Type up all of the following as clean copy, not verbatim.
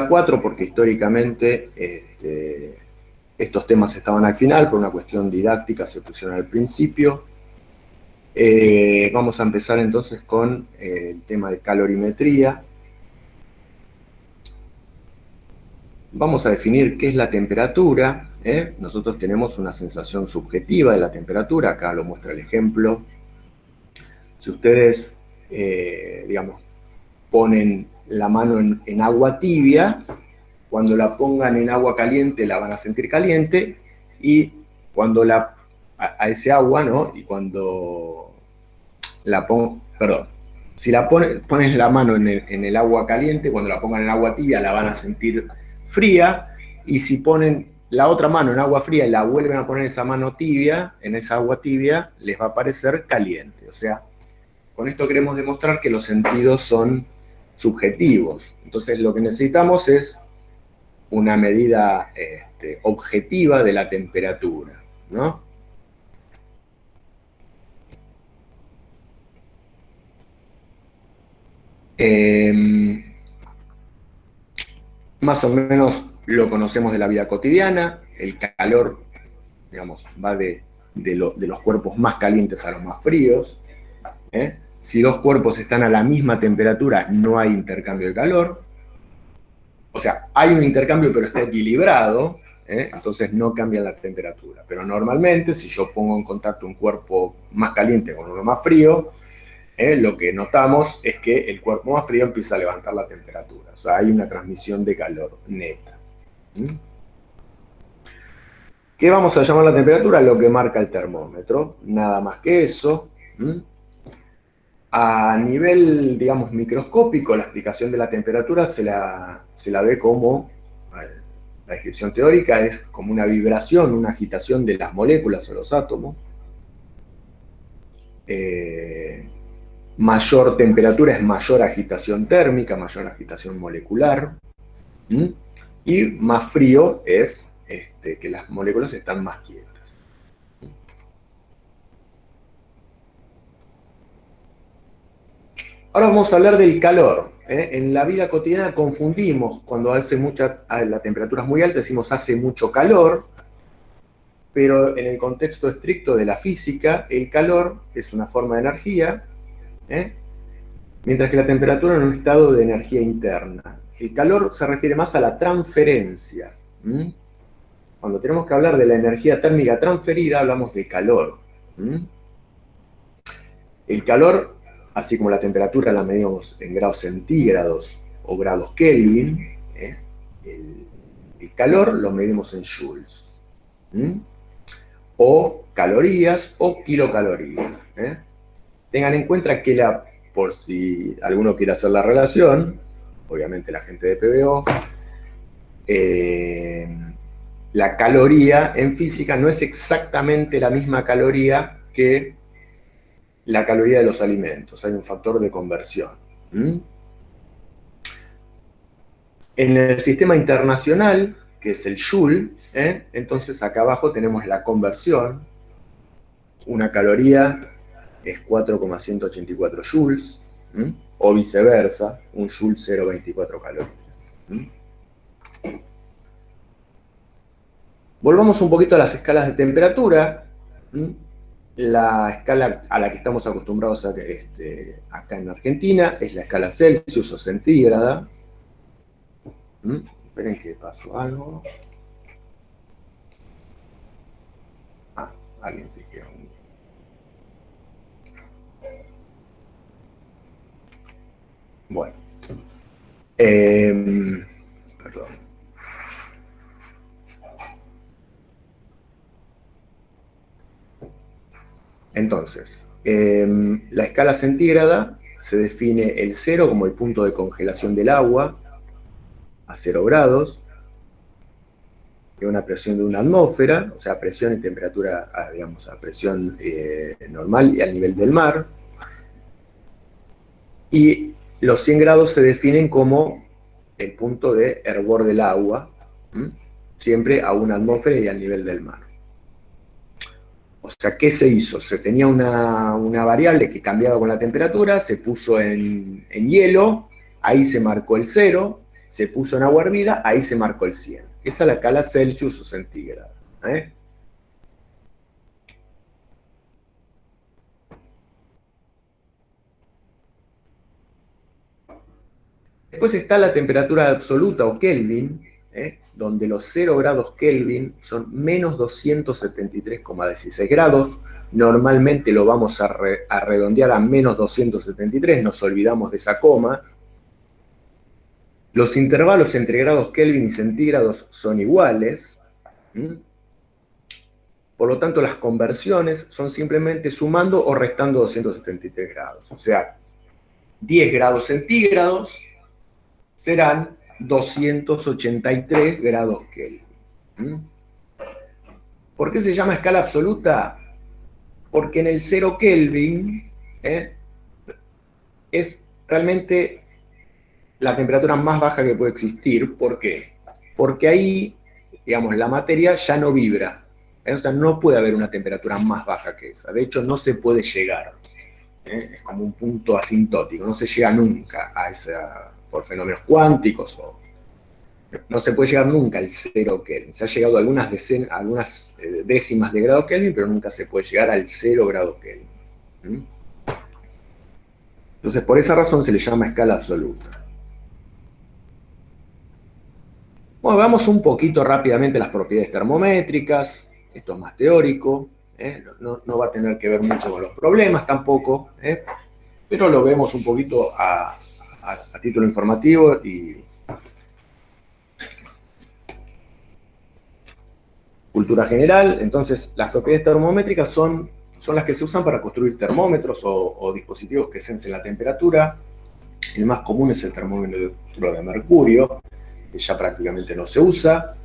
4 porque históricamente estos temas estaban al final, por una cuestión didáctica se pusieron al principio. Vamos a empezar entonces con el tema de calorimetría. Vamos a definir qué es la temperatura. Nosotros tenemos una sensación subjetiva de la temperatura, acá lo muestra el ejemplo. Si ustedes, digamos, ponen la mano en agua tibia, cuando la pongan en agua caliente la van a sentir caliente, y cuando a ese agua, ¿no? Y cuando la pongan, perdón, si la pones la mano en el agua caliente, cuando la pongan en agua tibia la van a sentir fría, y si ponen la otra mano en agua fría y la vuelven a poner esa mano tibia, en esa agua tibia, les va a parecer caliente. O sea, con esto queremos demostrar que los sentidos son subjetivos. Entonces lo que necesitamos es una medida objetiva de la temperatura, ¿no? Más o menos lo conocemos de la vida cotidiana. El calor, digamos, va de los cuerpos más calientes a los más fríos. Si dos cuerpos están a la misma temperatura, no hay intercambio de calor. O sea, hay un intercambio, pero está equilibrado, entonces no cambia la temperatura. Pero normalmente, si yo pongo en contacto un cuerpo más caliente con uno más frío, lo que notamos es que el cuerpo más frío empieza a levantar la temperatura. O sea, hay una transmisión de calor neta. ¿Qué vamos a llamar la temperatura? Lo que marca el termómetro. Nada más que eso. A nivel, digamos, microscópico, la explicación de la temperatura se la ve como, la descripción teórica es como una vibración, una agitación de las moléculas o los átomos. Mayor temperatura es mayor agitación térmica, mayor agitación molecular. Y más frío es que las moléculas están más quietas. Ahora vamos a hablar del calor. En la vida cotidiana confundimos, cuando la temperatura es muy alta, decimos hace mucho calor, pero en el contexto estricto de la física, el calor es una forma de energía, mientras que la temperatura es un estado de energía interna. El calor se refiere más a la transferencia. Cuando tenemos que hablar de la energía térmica transferida, hablamos de calor. El calor, así como la temperatura la medimos en grados centígrados o grados Kelvin, el calor lo medimos en joules, o calorías o kilocalorías. Tengan en cuenta que por si alguno quiere hacer la relación, obviamente la gente de PBO, la caloría en física no es exactamente la misma caloría que la caloría de los alimentos, hay un factor de conversión. En el sistema internacional, que es el Joule, entonces acá abajo tenemos la conversión. Una caloría es 4,184 joules, o viceversa, un Joule 0,24 calorías. Volvamos un poquito a las escalas de temperatura. La escala a la que estamos acostumbrados acá en Argentina es la escala Celsius o centígrada. Esperen que pasó algo. Alguien se quedó. Bueno. Perdón. Entonces, la escala centígrada se define el 0 como el punto de congelación del agua a 0 grados, de una presión de una atmósfera, o sea, presión y temperatura, digamos, a presión normal y al nivel del mar. Y los 100 grados se definen como el punto de hervor del agua, siempre a una atmósfera y al nivel del mar. O sea, ¿qué se hizo? Se tenía una variable que cambiaba con la temperatura, se puso en hielo, ahí se marcó el 0, se puso en agua hervida, ahí se marcó el 100. Esa es la escala Celsius o centígrado. Después está la temperatura absoluta o Kelvin, donde los 0 grados Kelvin son menos 273,16 grados. Normalmente lo vamos a redondear a menos 273, nos olvidamos de esa coma. Los intervalos entre grados Kelvin y centígrados son iguales. Por lo tanto, las conversiones son simplemente sumando o restando 273 grados. O sea, 10 grados centígrados serán 283 grados Kelvin. ¿Por qué se llama escala absoluta? Porque en el 0 Kelvin es realmente la temperatura más baja que puede existir. ¿Por qué? Porque ahí, digamos, la materia ya no vibra. O sea, no puede haber una temperatura más baja que esa. De hecho, no se puede llegar. Es como un punto asintótico. No se llega nunca a esa, por fenómenos cuánticos. No se puede llegar nunca al 0 Kelvin. Se ha llegado a algunas décimas de grado Kelvin, pero nunca se puede llegar al 0 grado Kelvin. Entonces, por esa razón se le llama escala absoluta. Bueno, veamos un poquito rápidamente las propiedades termométricas. Esto es más teórico. No va a tener que ver mucho con los problemas tampoco. Pero lo vemos un poquito a título informativo y cultura general. Entonces, las propiedades termométricas son las que se usan para construir termómetros o dispositivos que sensen la temperatura. El más común es el termómetro de mercurio, que ya prácticamente no se usa.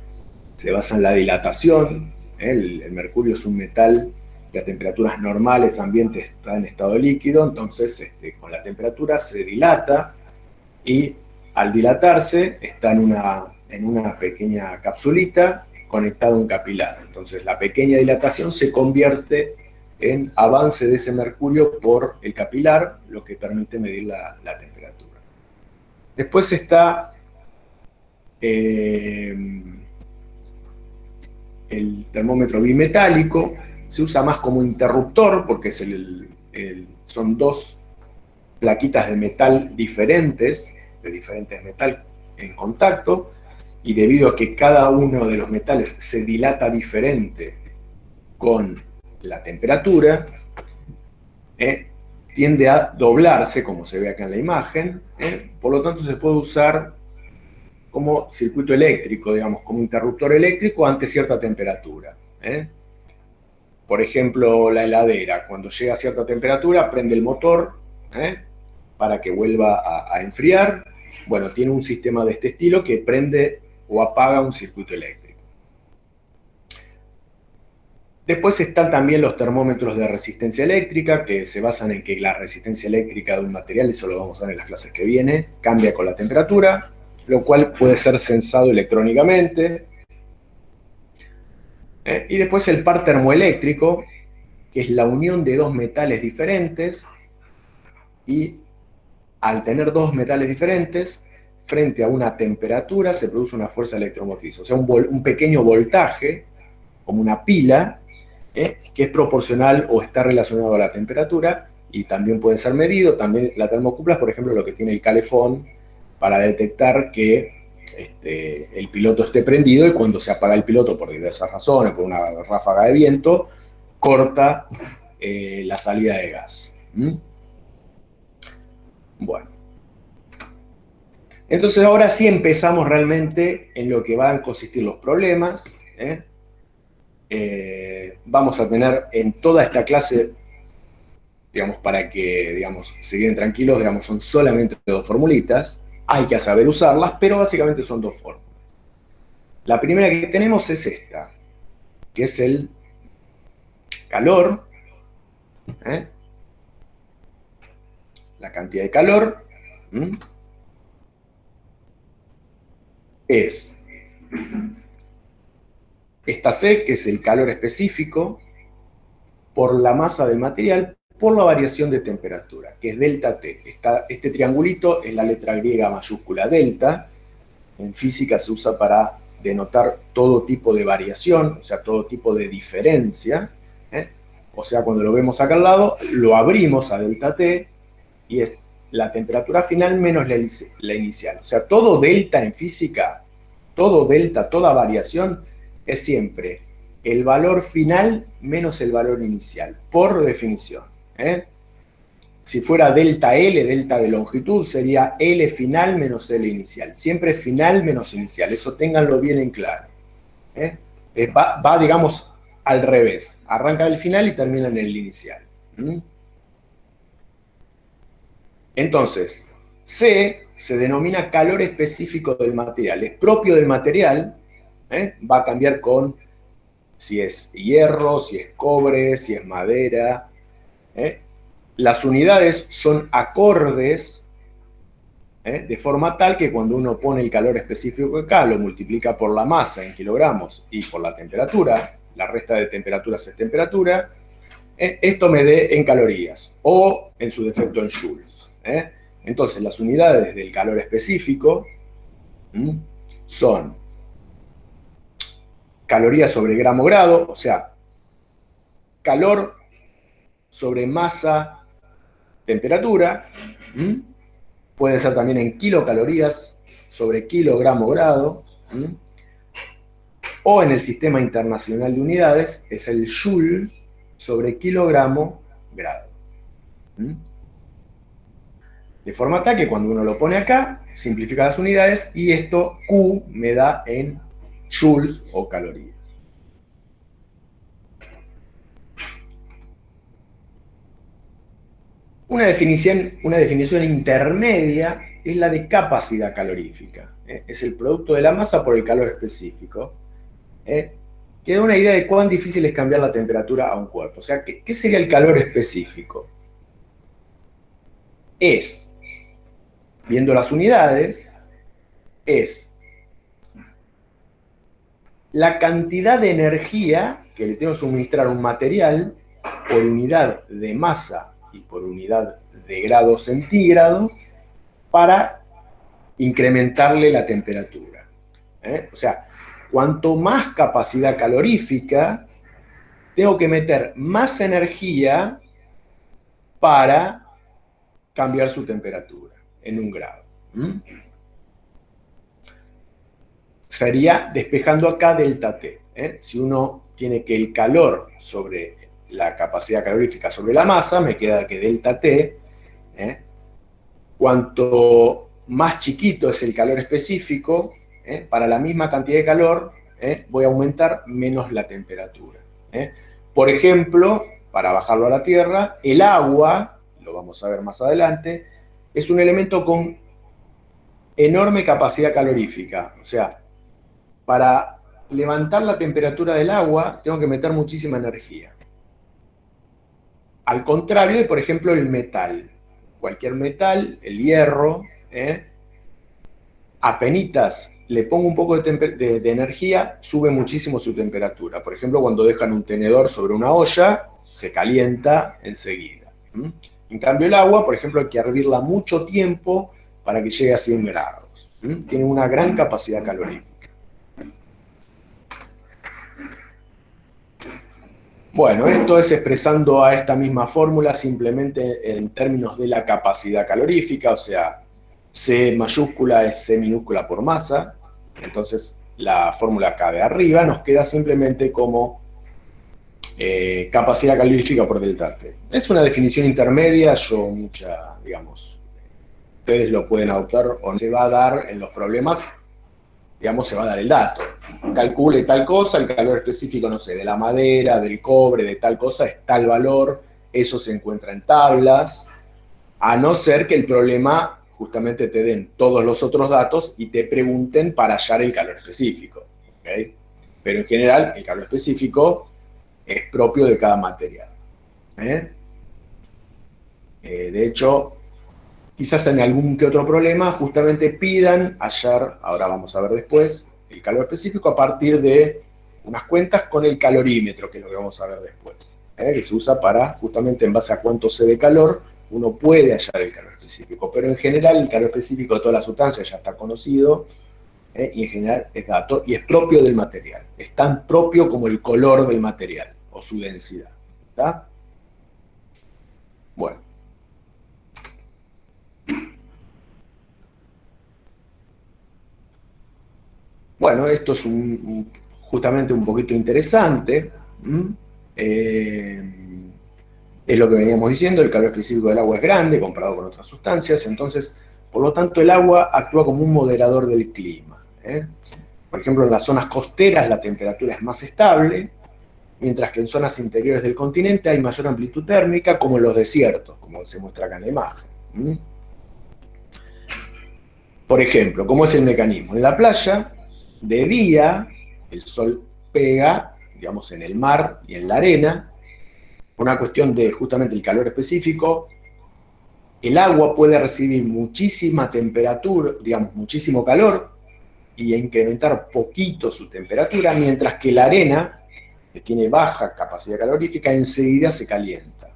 Se basa en la dilatación. El mercurio es un metal que a temperaturas normales, ambiente, está en estado líquido, entonces con la temperatura se dilata y al dilatarse está en una pequeña capsulita conectada a un capilar. Entonces la pequeña dilatación se convierte en avance de ese mercurio por el capilar, lo que permite medir la temperatura. Después está el termómetro bimetálico. Se usa más como interruptor porque son dos plaquitas de metal diferentes, de diferentes metal en contacto, y debido a que cada uno de los metales se dilata diferente con la temperatura, tiende a doblarse, como se ve acá en la imagen, por lo tanto se puede usar como circuito eléctrico, digamos, como interruptor eléctrico ante cierta temperatura. Por ejemplo, la heladera, cuando llega a cierta temperatura, prende el motor para que vuelva a enfriar. Bueno, tiene un sistema de este estilo que prende o apaga un circuito eléctrico. Después están también los termómetros de resistencia eléctrica, que se basan en que la resistencia eléctrica de un material, eso lo vamos a ver en las clases que vienen, cambia con la temperatura, lo cual puede ser sensado electrónicamente. Y después el par termoeléctrico, que es la unión de dos metales diferentes, y al tener dos metales diferentes, frente a una temperatura se produce una fuerza electromotriz, o sea, un pequeño voltaje, como una pila, que es proporcional o está relacionado a la temperatura, y también puede ser medido. También la termocupla es, por ejemplo, lo que tiene el calefón para detectar que el piloto esté prendido, y cuando se apaga el piloto por diversas razones, por una ráfaga de viento, corta la salida de gas. Bueno. Entonces ahora sí empezamos realmente en lo que van a consistir los problemas. Vamos a tener en toda esta clase, digamos, para que, digamos, se queden tranquilos, digamos, son solamente dos formulitas. Hay que saber usarlas, pero básicamente son dos fórmulas. La primera que tenemos es esta, que es el calor, la cantidad de calor, es esta C, que es el calor específico, por la masa del material, por la variación de temperatura, que es delta T. Este triangulito es la letra griega mayúscula delta, en física se usa para denotar todo tipo de variación, o sea, todo tipo de diferencia. O sea, cuando lo vemos acá al lado, lo abrimos a delta T y es la temperatura final menos la inicial. O sea, todo delta en física, todo delta, toda variación, es siempre el valor final menos el valor inicial, por definición. Si fuera delta L, delta de longitud, sería L final menos L inicial. Siempre final menos inicial, eso ténganlo bien en claro. Va, digamos, al revés. Arranca del final y termina en el inicial. Entonces, C se denomina calor específico del material. Es propio del material, va a cambiar con si es hierro, si es cobre, si es madera. Las unidades son acordes, de forma tal que cuando uno pone el calor específico acá, lo multiplica por la masa en kilogramos y por la temperatura, la resta de temperaturas es temperatura, esto me dé en calorías o en su defecto en joules. Entonces las unidades del calor específico son calorías sobre gramo grado, o sea, calor sobre masa temperatura, puede ser también en kilocalorías sobre kilogramo grado, o en el sistema internacional de unidades es el joule sobre kilogramo grado. De forma tal que cuando uno lo pone acá, simplifica las unidades y esto Q me da en joules o calorías. Una definición intermedia es la de capacidad calorífica. Es el producto de la masa por el calor específico. Que da una idea de cuán difícil es cambiar la temperatura a un cuerpo. O sea, ¿qué sería el calor específico? Es, viendo las unidades, es la cantidad de energía que le tengo que suministrar a un material por unidad de masa y por unidad de grado centígrado para incrementarle la temperatura. O sea, cuanto más capacidad calorífica, tengo que meter más energía para cambiar su temperatura en un grado. Sería despejando acá delta T. Si uno tiene que el calor sobre la capacidad calorífica sobre la masa, me queda que delta T, cuanto más chiquito es el calor específico, para la misma cantidad de calor, voy a aumentar menos la temperatura. Por ejemplo, para bajarlo a la Tierra, el agua, lo vamos a ver más adelante, es un elemento con enorme capacidad calorífica. O sea, para levantar la temperatura del agua, tengo que meter muchísima energía. Al contrario de, por ejemplo, el metal. Cualquier metal, el hierro, apenitas le pongo un poco de energía, sube muchísimo su temperatura. Por ejemplo, cuando dejan un tenedor sobre una olla, se calienta enseguida. En cambio, el agua, por ejemplo, hay que hervirla mucho tiempo para que llegue a 100 grados. Tiene una gran capacidad calorífica. Bueno, esto es expresando a esta misma fórmula simplemente en términos de la capacidad calorífica, o sea, C mayúscula es C minúscula por masa, entonces la fórmula acá de arriba nos queda simplemente como capacidad calorífica por delta T. Es una definición intermedia, digamos, ustedes lo pueden adoptar o no se va a dar en los problemas, digamos, se va a dar el dato. Calcule tal cosa, el calor específico, no sé, de la madera, del cobre, de tal cosa, es tal valor, eso se encuentra en tablas, a no ser que el problema justamente te den todos los otros datos y te pregunten para hallar el calor específico. ¿Okay? Pero en general, el calor específico es propio de cada material. De hecho, quizás en algún que otro problema justamente pidan hallar, ahora vamos a ver después, el calor específico a partir de unas cuentas con el calorímetro, que es lo que vamos a ver después, que se usa para, justamente en base a cuánto C de calor, uno puede hallar el calor específico, pero en general el calor específico de todas las sustancias ya está conocido, Y en general es dato y es propio del material. Es tan propio como el color del material o su densidad. ¿Está? Bueno. Bueno, esto es justamente un poquito interesante. Es lo que veníamos diciendo, el calor específico del agua es grande comparado con otras sustancias, entonces, por lo tanto, el agua actúa como un moderador del clima. Por ejemplo, en las zonas costeras la temperatura es más estable, mientras que en zonas interiores del continente hay mayor amplitud térmica, como en los desiertos, como se muestra acá en la imagen. Por ejemplo, ¿cómo es el mecanismo? En la playa, de día, el sol pega, digamos, en el mar y en la arena, por una cuestión de justamente el calor específico. El agua puede recibir muchísima temperatura, digamos, muchísimo calor, y incrementar poquito su temperatura, mientras que la arena, que tiene baja capacidad calorífica, enseguida se calienta.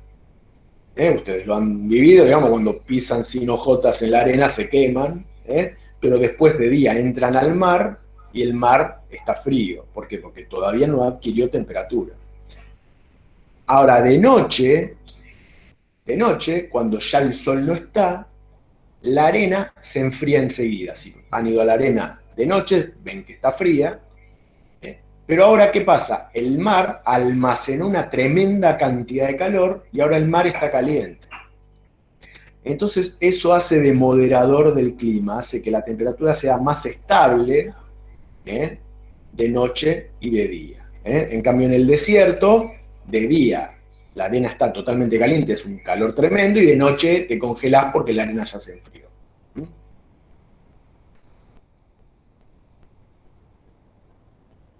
Ustedes lo han vivido, digamos, cuando pisan sin hojotas en la arena se queman, pero después de día entran al mar y el mar está frío. ¿Por qué? Porque todavía no adquirió temperatura. Ahora, de noche, cuando ya el sol no está, la arena se enfría enseguida. Si han ido a la arena de noche, ven que está fría. Pero ahora, ¿qué pasa? El mar almacenó una tremenda cantidad de calor y ahora el mar está caliente. Entonces, eso hace de moderador del clima, hace que la temperatura sea más estable de noche y de día. En cambio, en el desierto, de día, la arena está totalmente caliente, es un calor tremendo, y de noche te congelás porque la arena ya se enfrió.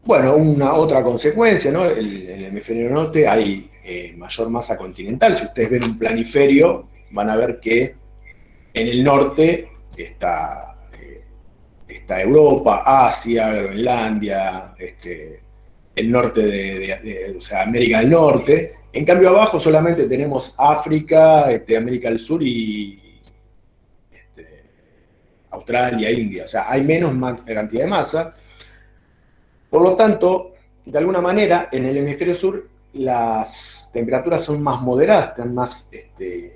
Bueno, una otra consecuencia, ¿no? En el hemisferio norte hay mayor masa continental. Si ustedes ven un planiferio, van a ver que en el norte está Europa, Asia, Groenlandia, el norte o sea, América del Norte. En cambio, abajo solamente tenemos África, América del Sur y Australia, India. O sea, hay menos cantidad de masa. Por lo tanto, de alguna manera, en el hemisferio sur las temperaturas son más moderadas, están más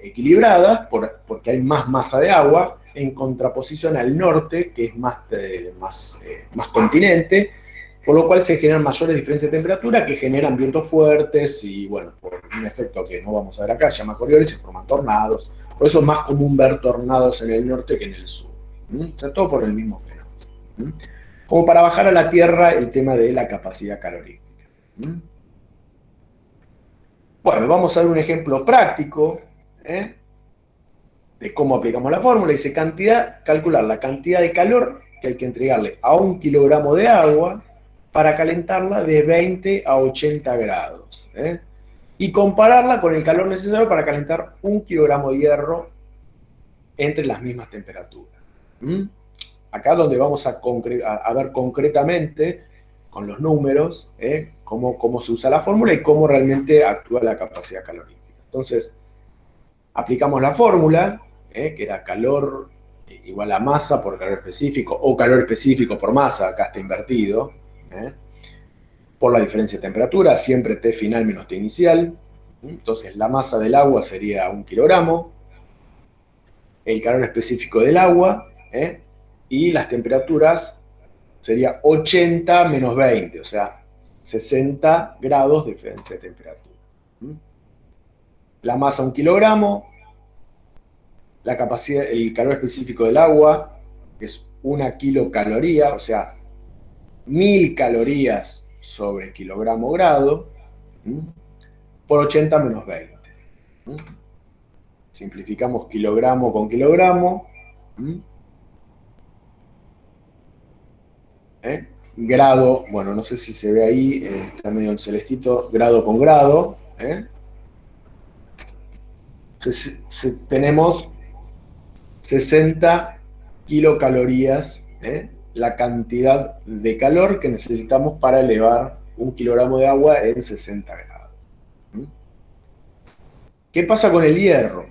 equilibradas, porque hay más masa de agua, en contraposición al norte, que es más continente, por lo cual se generan mayores diferencias de temperatura que generan vientos fuertes y, bueno, por un efecto que no vamos a ver acá, se llama Coriolis, se forman tornados. Por eso es más común ver tornados en el norte que en el sur. O sea, todo por el mismo fenómeno. Como para bajar a la Tierra el tema de la capacidad calorífica. Bueno, vamos a ver un ejemplo práctico de cómo aplicamos la fórmula. Dice calcular la cantidad de calor que hay que entregarle a 1 kilogramo de agua para calentarla de 20 a 80 grados. Y compararla con el calor necesario para calentar 1 kilogramo de hierro entre las mismas temperaturas. Acá donde vamos a ver concretamente con los números cómo se usa la fórmula y cómo realmente actúa la capacidad calorífica. Entonces, aplicamos la fórmula, que era calor igual a masa por calor específico, o calor específico por masa, acá está invertido, por la diferencia de temperatura, siempre T final menos T inicial. Entonces, la masa del agua sería 1 kilogramo, el calor específico del agua, y las temperaturas sería 80 menos 20, o sea, 60 grados de diferencia de temperatura. La masa 1 kilogramo, la capacidad, el calor específico del agua es 1 kilocaloría, o sea, 1000 calorías sobre kilogramo grado, por 80 menos 20. Simplificamos kilogramo con kilogramo. Grado, bueno, no sé si se ve ahí, está medio en celestito, grado con grado. Tenemos 60 kilocalorías, la cantidad de calor que necesitamos para elevar 1 kilogramo de agua en 60 grados. ¿Qué pasa con el hierro?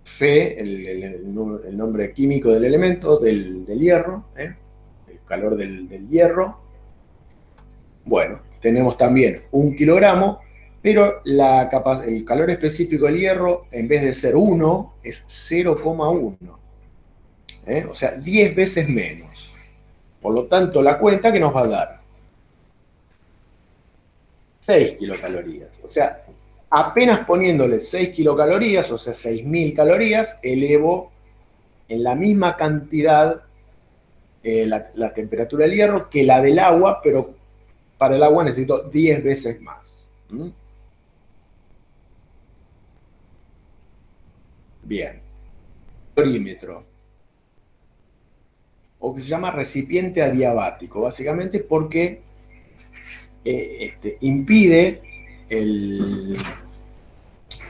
Fe, el nombre químico del elemento, del hierro, calor del hierro. Bueno, tenemos también 1 kilogramo, pero el calor específico del hierro, en vez de ser 1, es 0,1. O sea, 10 veces menos. Por lo tanto, la cuenta que nos va a dar 6 kilocalorías. O sea, apenas poniéndole 6 kilocalorías, o sea, 6.000 calorías, elevo en la misma cantidad la temperatura del hierro que la del agua, pero para el agua necesito 10 veces más. Bien. Calorímetro. O que se llama recipiente adiabático, básicamente porque impide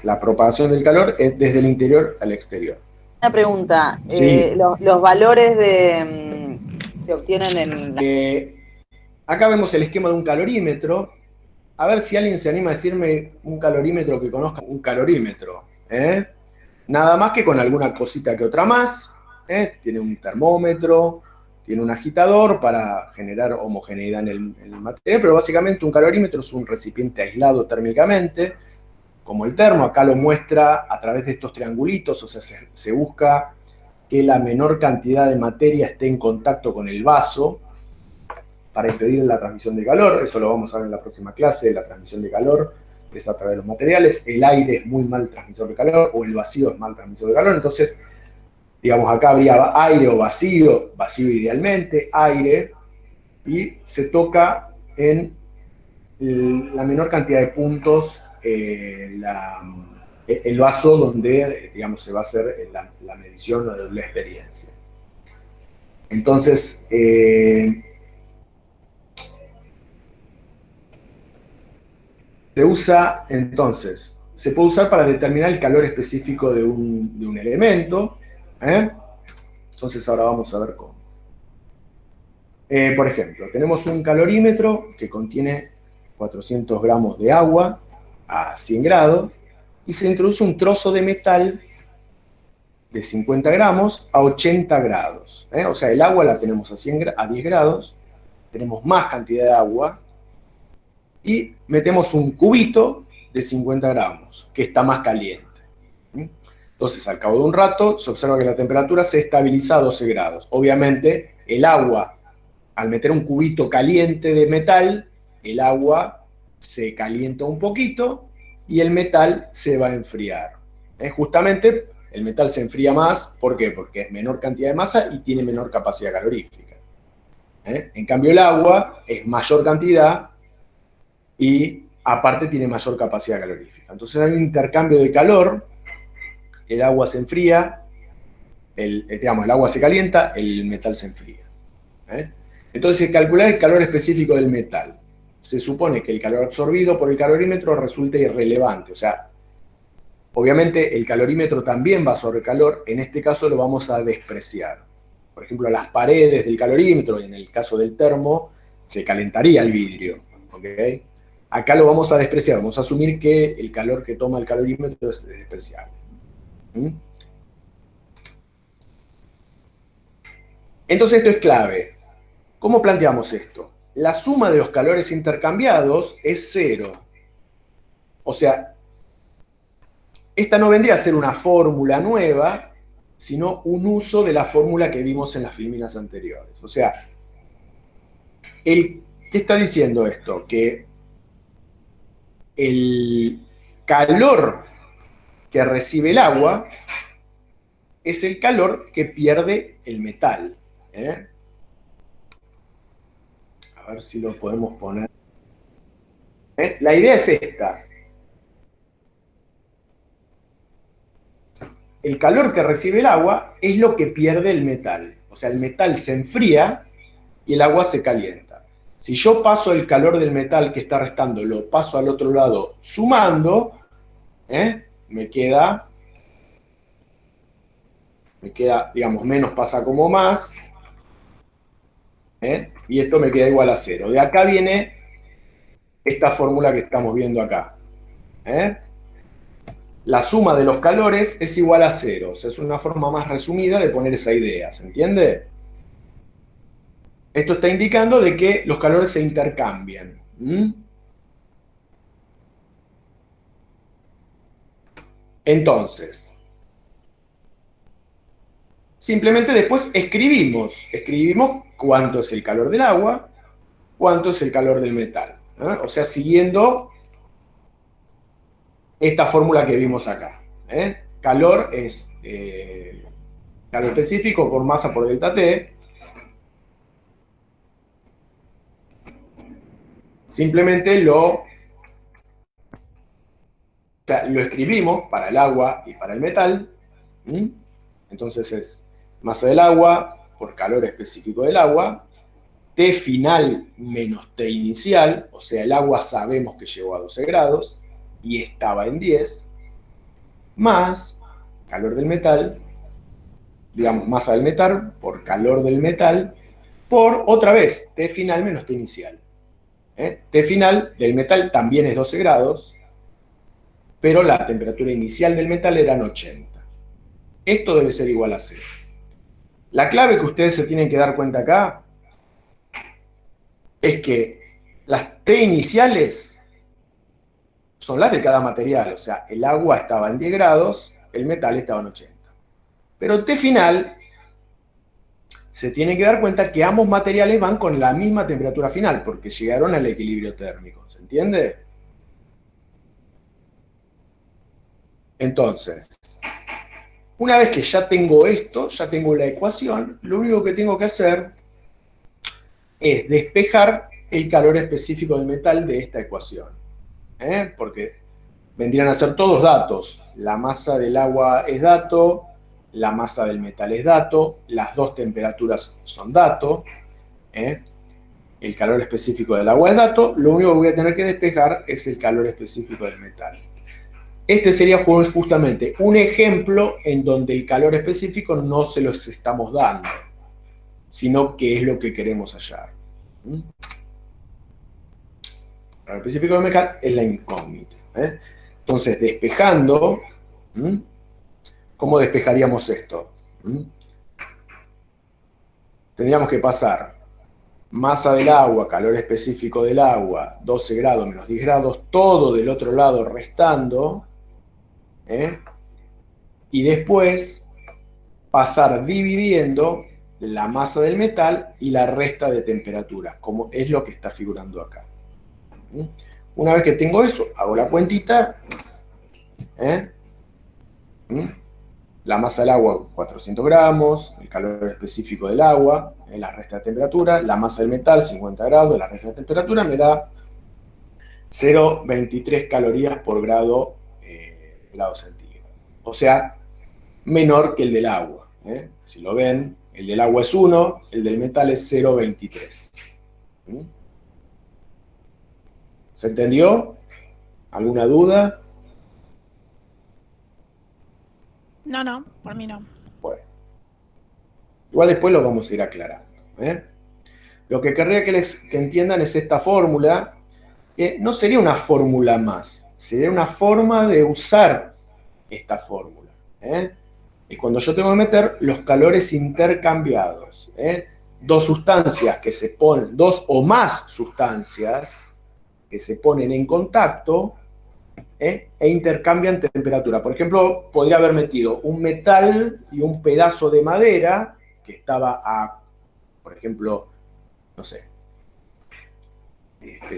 la propagación del calor desde el interior al exterior. Una pregunta, sí. los valores se obtienen en... Acá vemos el esquema de un calorímetro. A ver si alguien se anima a decirme un calorímetro que conozca. Un calorímetro, nada más que con alguna cosita que otra más. Tiene un termómetro, tiene un agitador para generar homogeneidad en el material, pero básicamente un calorímetro es un recipiente aislado térmicamente, como el termo. Acá lo muestra a través de estos triangulitos, o sea, se busca que la menor cantidad de materia esté en contacto con el vaso para impedir la transmisión de calor. Eso lo vamos a ver en la próxima clase. La transmisión de calor es a través de los materiales. El aire es muy mal transmisor de calor, o el vacío es mal transmisor de calor. Entonces, digamos, acá habría aire o vacío idealmente, aire, y se toca en la menor cantidad de puntos el vaso donde, digamos, se va a hacer la medición o la experiencia. Entonces, se usa, entonces, se puede usar para determinar el calor específico de un elemento. Entonces ahora vamos a ver cómo. Por ejemplo, tenemos un calorímetro que contiene 400 gramos de agua a 100 grados y se introduce un trozo de metal de 50 gramos a 80 grados. O sea, el agua la tenemos a 10 grados, tenemos más cantidad de agua y metemos un cubito de 50 gramos, que está más caliente. Entonces, al cabo de un rato, se observa que la temperatura se estabiliza a 12 grados. Obviamente, el agua, al meter un cubito caliente de metal, el agua se calienta un poquito y el metal se va a enfriar. Justamente, el metal se enfría más, ¿por qué? Porque es menor cantidad de masa y tiene menor capacidad calorífica. En cambio, el agua es mayor cantidad y aparte tiene mayor capacidad calorífica. Entonces hay un intercambio de calor, el agua se enfría, el agua se calienta, el metal se enfría. Entonces, calcular el calor específico del metal. Se supone que el calor absorbido por el calorímetro resulta irrelevante. O sea, obviamente el calorímetro también va a absorber calor, en este caso lo vamos a despreciar. Por ejemplo, las paredes del calorímetro, y en el caso del termo, se calentaría el vidrio. ¿Okay? Acá lo vamos a despreciar, vamos a asumir que el calor que toma el calorímetro es despreciable. Entonces esto es clave. ¿Cómo planteamos esto? La suma de los calores intercambiados es 0. O sea, esta no vendría a ser una fórmula nueva, sino un uso de la fórmula que vimos en las filminas anteriores. O sea, ¿qué está diciendo esto? Que el calor que recibe el agua es el calor que pierde el metal. A ver si lo podemos poner. La idea es esta. El calor que recibe el agua es lo que pierde el metal. O sea, el metal se enfría y el agua se calienta. Si yo paso el calor del metal que está restando, lo paso al otro lado sumando, me queda, digamos, menos pasa como más, y esto me queda igual a 0. De acá viene esta fórmula que estamos viendo acá. La suma de los calores es igual a 0. O sea, es una forma más resumida de poner esa idea, ¿se entiende? Esto está indicando de que los calores se intercambian. Entonces, simplemente después escribimos cuánto es el calor del agua, cuánto es el calor del metal. O sea, siguiendo esta fórmula que vimos acá. Calor es calor específico por masa por delta T. Simplemente lo escribimos para el agua y para el metal. Entonces es masa del agua por calor específico del agua, T final menos T inicial, o sea, el agua sabemos que llegó a 12 grados y estaba en 10, más calor del metal, digamos masa del metal por calor del metal, por otra vez T final menos T inicial. T final del metal también es 12 grados, pero la temperatura inicial del metal eran 80. Esto debe ser igual a 0. La clave que ustedes se tienen que dar cuenta acá es que las T iniciales son las de cada material, o sea, el agua estaba en 10 grados, el metal estaba en 80. Pero T final, se tienen que dar cuenta que ambos materiales van con la misma temperatura final, porque llegaron al equilibrio térmico, ¿se entiende? Entonces, una vez que ya tengo esto, ya tengo la ecuación, lo único que tengo que hacer es despejar el calor específico del metal de esta ecuación. Porque vendrían a ser todos datos. La masa del agua es dato, la masa del metal es dato, las dos temperaturas son dato, el calor específico del agua es dato, lo único que voy a tener que despejar es el calor específico del metal. Este sería justamente un ejemplo en donde el calor específico no se los estamos dando, sino que es lo que queremos hallar. El calor específico del metal es la incógnita. Entonces, despejando, ¿cómo despejaríamos esto? Tendríamos que pasar masa del agua, calor específico del agua, 12 grados menos 10 grados, todo del otro lado restando, y después pasar dividiendo la masa del metal y la resta de temperatura, como es lo que está figurando acá. Una vez que tengo eso, hago la cuentita, la masa del agua 400 gramos, el calor específico del agua, la resta de temperatura, la masa del metal 50 grados, la resta de temperatura me da 0,23 calorías por grado centígrado. O sea, menor que el del agua. Si lo ven, el del agua es 1, el del metal es 0,23. ¿Se entendió? ¿Alguna duda? No, por mí no. Bueno. Igual después lo vamos a ir aclarando. Lo que querría que entiendan es esta fórmula, que no sería una fórmula más, sería una forma de usar esta fórmula. Y cuando yo tengo que meter los calores intercambiados, dos sustancias que se ponen, dos o más sustancias que se ponen en contacto, e intercambian temperatura. Por ejemplo, podría haber metido un metal y un pedazo de madera que estaba a, por ejemplo, no sé,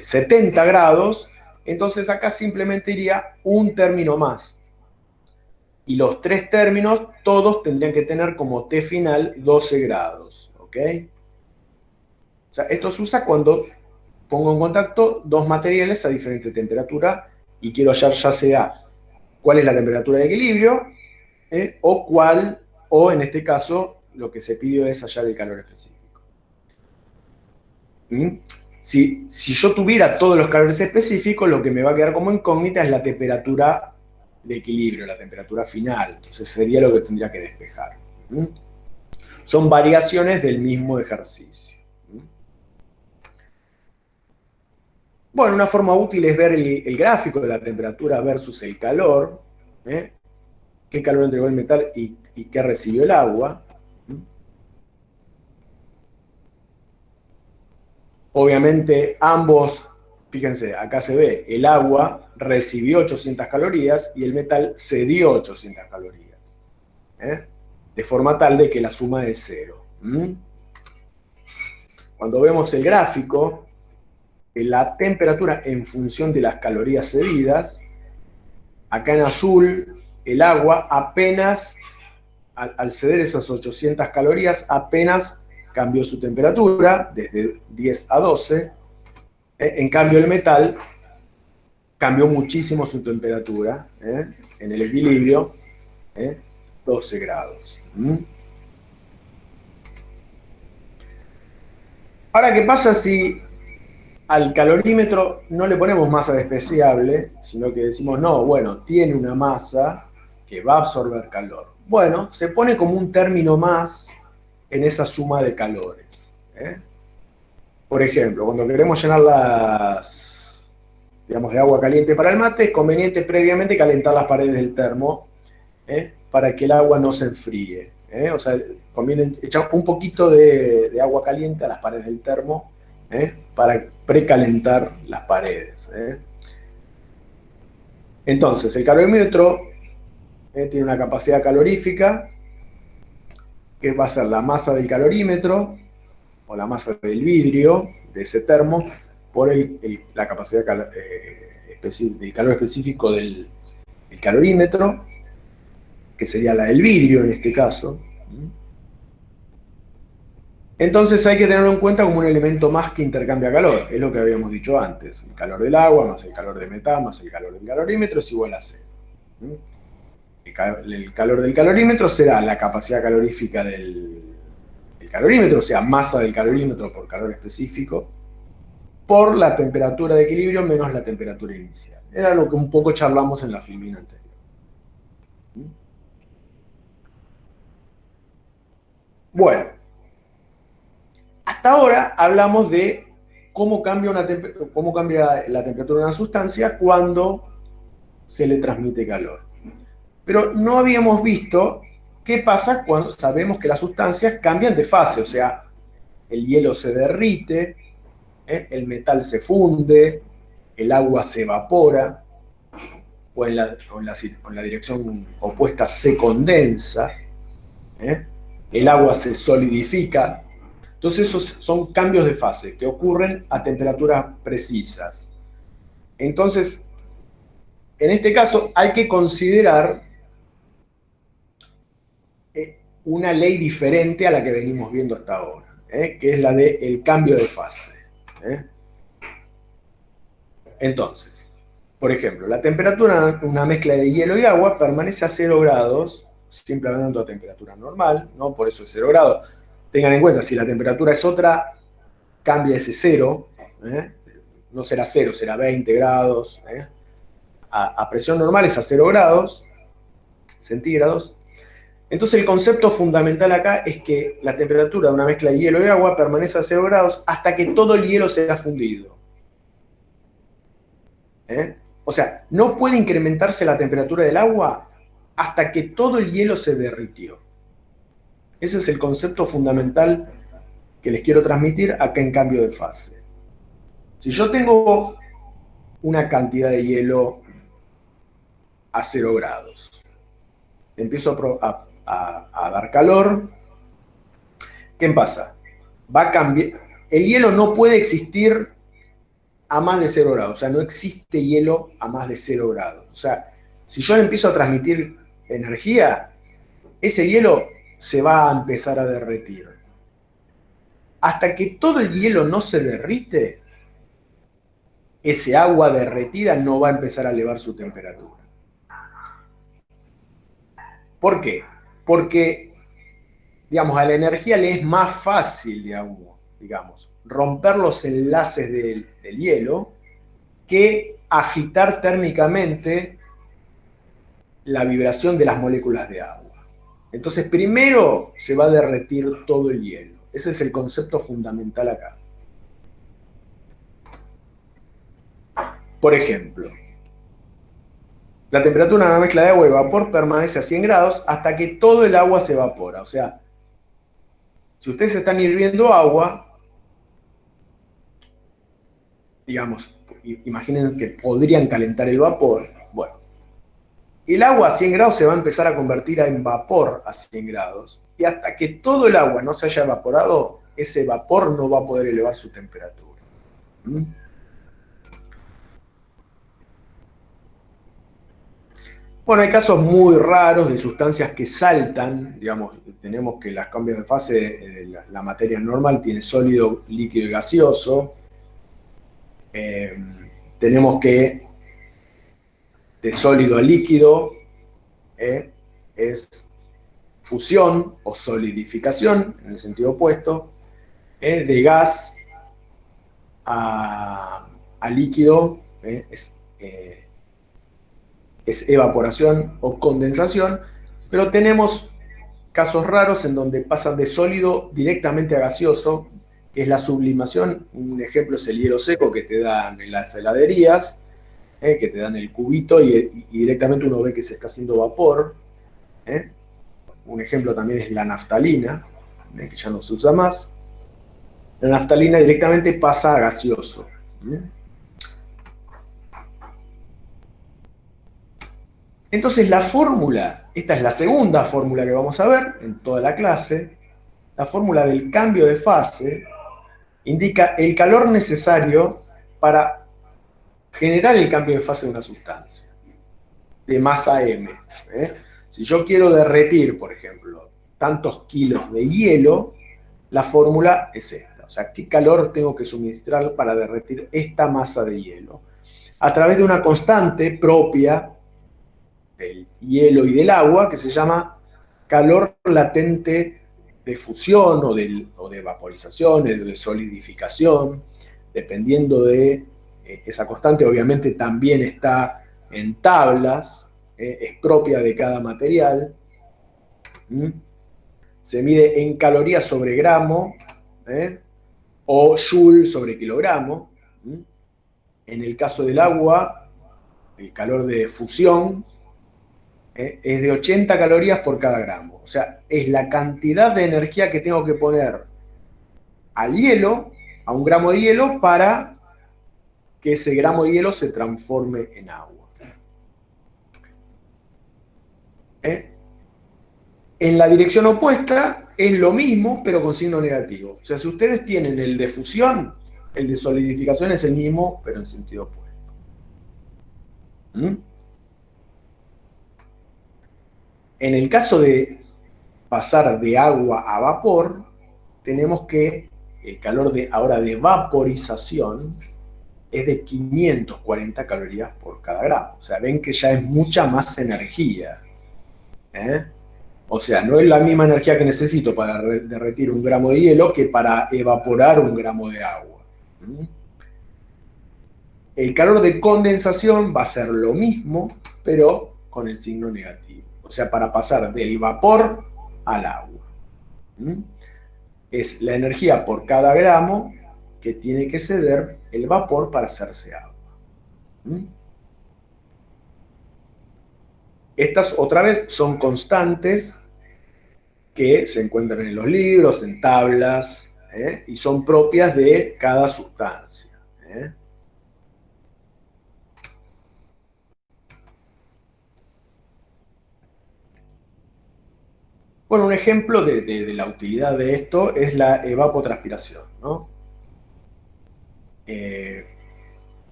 70 grados, entonces acá simplemente iría un término más. Y los tres términos, todos tendrían que tener como T final 12 grados, ¿ok? O sea, esto se usa cuando pongo en contacto dos materiales a diferente temperatura y quiero hallar ya sea cuál es la temperatura de equilibrio, o en este caso, lo que se pidió es hallar el calor específico. Si yo tuviera todos los calores específicos, lo que me va a quedar como incógnita es la temperatura de equilibrio, la temperatura final. Entonces sería lo que tendría que despejar. Son variaciones del mismo ejercicio. Bueno, una forma útil es ver el gráfico de la temperatura versus el calor. Qué calor entregó el metal y qué recibió el agua. Obviamente ambos, fíjense, acá se ve, el agua recibió 800 calorías y el metal cedió 800 calorías. De forma tal de que la suma es 0. Cuando vemos el gráfico, la temperatura en función de las calorías cedidas, acá en azul, el agua apenas, al ceder esas 800 calorías, apenas cambió su temperatura, desde 10 a 12. En cambio, el metal cambió muchísimo su temperatura, en el equilibrio, 12 grados. Ahora, ¿qué pasa si al calorímetro no le ponemos masa despreciable, sino que decimos, no, bueno, tiene una masa que va a absorber calor? Bueno, se pone como un término más en esa suma de calores. Por ejemplo, cuando queremos llenar las, digamos, de agua caliente para el mate, es conveniente previamente calentar las paredes del termo, para que el agua no se enfríe. O sea, conviene echar un poquito de agua caliente a las paredes del termo, para precalentar las paredes. Entonces, el calorímetro tiene una capacidad calorífica, que va a ser la masa del calorímetro, o la masa del vidrio, de ese termo, por la capacidad del calor específico del calorímetro, que sería la del vidrio en este caso. Entonces hay que tenerlo en cuenta como un elemento más que intercambia calor, es lo que habíamos dicho antes. El calor del agua más el calor del metal más el calor del calorímetro es igual a 0. El calor del calorímetro será la capacidad calorífica del calorímetro, o sea, masa del calorímetro por calor específico, por la temperatura de equilibrio menos la temperatura inicial. Era lo que un poco charlamos en la filmina anterior. Bueno, hasta ahora hablamos de cómo cambia la temperatura de una sustancia cuando se le transmite calor. Pero no habíamos visto qué pasa cuando sabemos que las sustancias cambian de fase, o sea, el hielo se derrite, el metal se funde, el agua se evapora, o en la dirección opuesta se condensa, el agua se solidifica. Entonces esos son cambios de fase que ocurren a temperaturas precisas. Entonces, en este caso hay que considerar una ley diferente a la que venimos viendo hasta ahora, que es la del cambio de fase. Entonces, por ejemplo, la temperatura de una mezcla de hielo y agua permanece a 0 grados, siempre hablando a temperatura normal, ¿no? Por eso es 0 grados. Tengan en cuenta, si la temperatura es otra, cambia ese 0, no será 0, será 20 grados. A presión normal es a 0 grados centígrados. Entonces el concepto fundamental acá es que la temperatura de una mezcla de hielo y agua permanece a 0 grados hasta que todo el hielo sea fundido. O sea, no puede incrementarse la temperatura del agua hasta que todo el hielo se derritió. Ese es el concepto fundamental que les quiero transmitir acá en cambio de fase. Si yo tengo una cantidad de hielo a 0 grados, empiezo a dar calor, ¿qué pasa? Va a cambiar. El hielo no puede existir a más de 0 grados, o sea, no existe hielo a más de 0 grados. O sea, si yo le empiezo a transmitir energía, ese hielo se va a empezar a derretir. Hasta que todo el hielo no se derrite, ese agua derretida no va a empezar a elevar su temperatura. ¿Por qué? Porque, digamos, a la energía le es más fácil, digamos, romper los enlaces del hielo que agitar térmicamente la vibración de las moléculas de agua. Entonces, primero se va a derretir todo el hielo. Ese es el concepto fundamental acá. Por ejemplo, la temperatura de una mezcla de agua y vapor permanece a 100 grados hasta que todo el agua se evapora. O sea, si ustedes están hirviendo agua, digamos, imaginen que podrían calentar el vapor. Bueno, el agua a 100 grados se va a empezar a convertir en vapor a 100 grados. Y hasta que todo el agua no se haya evaporado, ese vapor no va a poder elevar su temperatura. ¿Mm? Bueno, hay casos muy raros de sustancias que saltan, digamos, tenemos que los cambios de fase, la materia normal tiene sólido, líquido y gaseoso. Tenemos que de sólido a líquido es fusión o solidificación, en el sentido opuesto. De gas a líquido es evaporación o condensación, pero tenemos casos raros en donde pasan de sólido directamente a gaseoso, que es la sublimación. Un ejemplo es el hielo seco que te dan en las heladerías, que te dan el cubito y directamente uno ve que se está haciendo vapor. Un ejemplo también es la naftalina, que ya no se usa más. La naftalina directamente pasa a gaseoso. Entonces la fórmula, esta es la segunda fórmula que vamos a ver en toda la clase, la fórmula del cambio de fase indica el calor necesario para generar el cambio de fase de una sustancia, de masa M. Si yo quiero derretir, por ejemplo, tantos kilos de hielo, la fórmula es esta. O sea, ¿qué calor tengo que suministrar para derretir esta masa de hielo? A través de una constante propia del hielo y del agua, que se llama calor latente de fusión o de vaporización, o de solidificación, dependiendo de esa constante. Obviamente también está en tablas, es propia de cada material. Se mide en calorías sobre gramo, o joule sobre kilogramo. En el caso del agua, el calor de fusión es de 80 calorías por cada gramo. O sea, es la cantidad de energía que tengo que poner al hielo, a un gramo de hielo, para que ese gramo de hielo se transforme en agua. En la dirección opuesta es lo mismo, pero con signo negativo. O sea, si ustedes tienen el de fusión, el de solidificación es el mismo, pero en sentido opuesto. En el caso de pasar de agua a vapor, tenemos que el calor ahora de vaporización es de 540 calorías por cada gramo. O sea, ven que ya es mucha más energía. O sea, no es la misma energía que necesito para derretir un gramo de hielo que para evaporar un gramo de agua. El calor de condensación va a ser lo mismo, pero con el signo negativo. O sea, para pasar del vapor al agua. Es la energía por cada gramo que tiene que ceder el vapor para hacerse agua. Estas, otra vez, son constantes que se encuentran en los libros, en tablas, y son propias de cada sustancia. Bueno, un ejemplo de la utilidad de esto es la evapotranspiración, ¿no?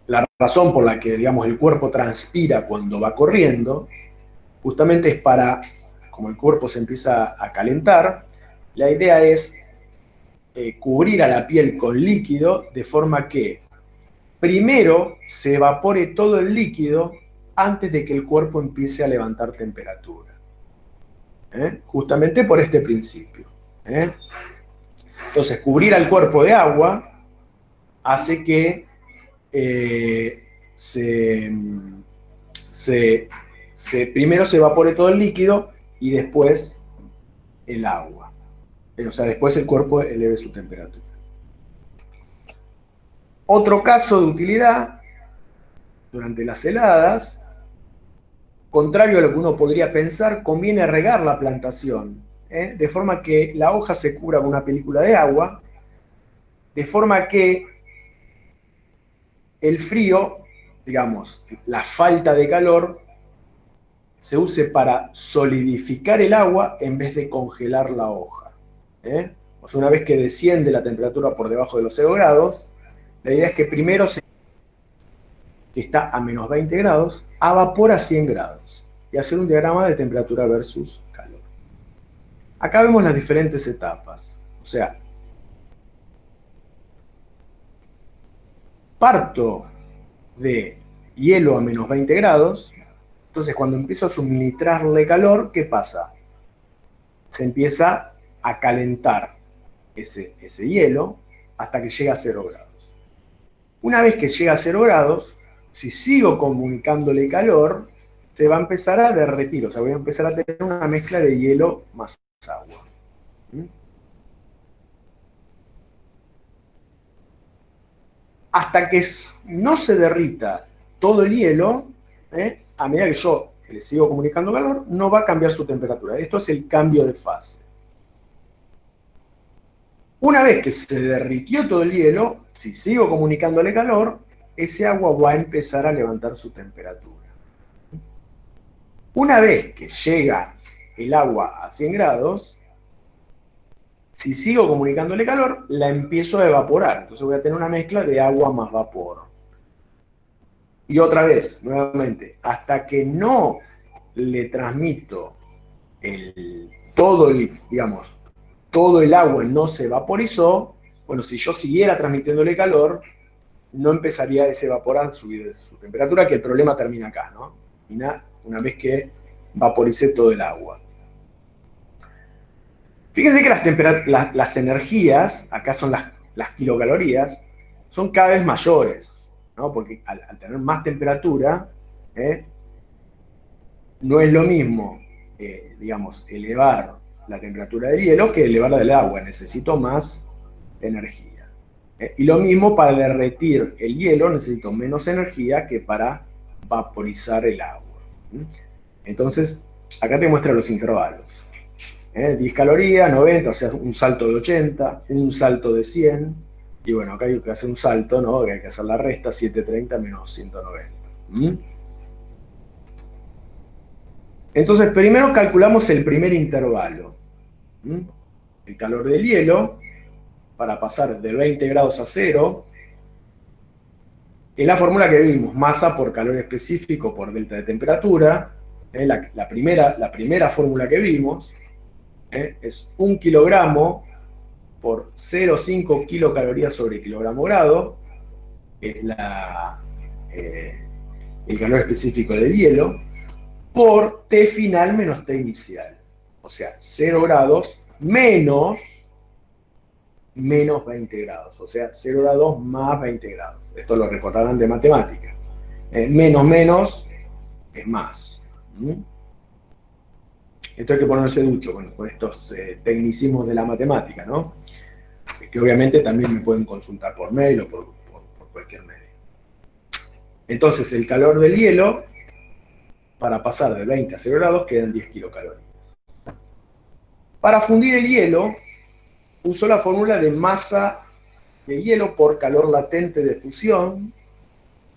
La razón por la que, digamos, el cuerpo transpira cuando va corriendo, justamente es para, como el cuerpo se empieza a calentar, la idea es cubrir a la piel con líquido, de forma que primero se evapore todo el líquido antes de que el cuerpo empiece a levantar temperatura. Justamente por este principio. Entonces, cubrir al cuerpo de agua hace que primero se evapore todo el líquido y después el agua. O sea, después el cuerpo eleve su temperatura. Otro caso de utilidad, durante las heladas, contrario a lo que uno podría pensar, conviene regar la plantación, de forma que la hoja se cubra con una película de agua, de forma que el frío, digamos, la falta de calor, se use para solidificar el agua en vez de congelar la hoja. O sea, una vez que desciende la temperatura por debajo de los 0 grados, la idea es que primero que está a menos 20 grados, evapora a 100 grados. Y hacer un diagrama de temperatura versus calor. Acá vemos las diferentes etapas. O sea, parto de hielo a menos 20 grados, entonces cuando empiezo a suministrarle calor, ¿qué pasa? Se empieza a calentar ese hielo hasta que llega a 0 grados. Una vez que llega a 0 grados, si sigo comunicándole calor, se va a empezar a derretir, o sea, voy a empezar a tener una mezcla de hielo más agua. Hasta que no se derrita todo el hielo, a medida que yo le sigo comunicando calor, no va a cambiar su temperatura. Esto es el cambio de fase. Una vez que se derritió todo el hielo, si sigo comunicándole calor, ese agua va a empezar a levantar su temperatura. Una vez que llega el agua a 100 grados, si sigo comunicándole calor, la empiezo a evaporar. Entonces voy a tener una mezcla de agua más vapor. Y otra vez, nuevamente, hasta que no le transmito todo el agua no se vaporizó, bueno, si yo siguiera transmitiéndole calor, no empezaría a desevaporar, subir su temperatura, que el problema termina acá, ¿no? Una vez que vaporicé todo el agua. Fíjense que las energías, acá son las kilocalorías, son cada vez mayores, ¿no? Porque al tener más temperatura, no es lo mismo, elevar la temperatura del hielo que elevarla del agua. Necesito más energía. Y lo mismo para derretir el hielo, necesito menos energía que para vaporizar el agua. Entonces, acá te muestra los intervalos. 10 calorías, 90, o sea, un salto de 80, un salto de 100, y bueno, acá hay que hacer un salto, ¿no? Que hay que hacer la resta, 730 menos 190. Entonces, primero calculamos el primer intervalo. El calor del hielo, para pasar de 20 grados a 0, es la fórmula que vimos, masa por calor específico por delta de temperatura, la primera fórmula que vimos, es 1 kilogramo por 0,5 kilocalorías sobre kilogramo grado, es el calor específico del hielo, por T final menos T inicial. O sea, 0 grados menos 20 grados. O sea, 0 grados más 20 grados. Esto lo recordarán de matemáticas. Menos es más. Esto hay que ponerse ducho con estos tecnicismos de la matemática, ¿no? Que obviamente también me pueden consultar por mail o por cualquier medio. Entonces, el calor del hielo, para pasar de 20 a 0 grados, quedan 10 kilocalorías. Para fundir el hielo, uso la fórmula de masa de hielo por calor latente de fusión,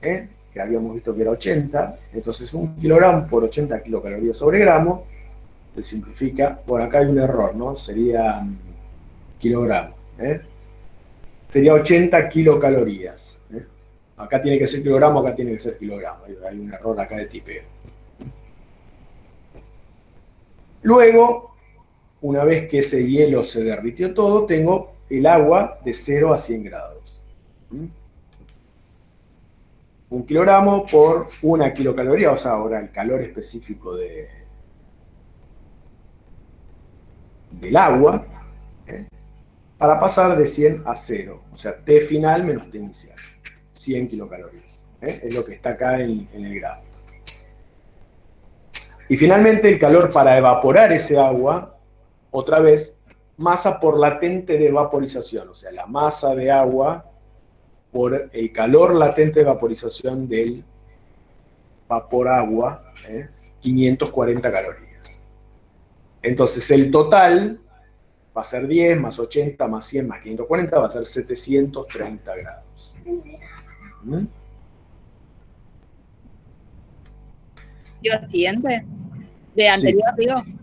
que habíamos visto que era 80. Entonces, 1 kilogramo por 80 kilocalorías sobre gramo, se simplifica. Bueno, acá hay un error, ¿no? Sería kilogramo. Sería 80 kilocalorías. Acá tiene que ser kilogramo, acá tiene que ser kilogramo. Hay un error acá de tipeo. Luego, una vez que ese hielo se derritió todo, tengo el agua de 0 a 100 grados. 1 kilogramo por 1 kilocaloría, o sea, ahora el calor específico del agua, para pasar de 100 a 0, o sea, T final menos T inicial, 100 kilocalorías. Es lo que está acá en el gráfico. Y finalmente el calor para evaporar ese agua, otra vez, masa por latente de vaporización, o sea, la masa de agua por el calor latente de vaporización del vapor agua, 540 calorías. Entonces el total va a ser 10 más 80 más 100 más 540, va a ser 730 grados. diapositiva siguiente, de anterior, digo.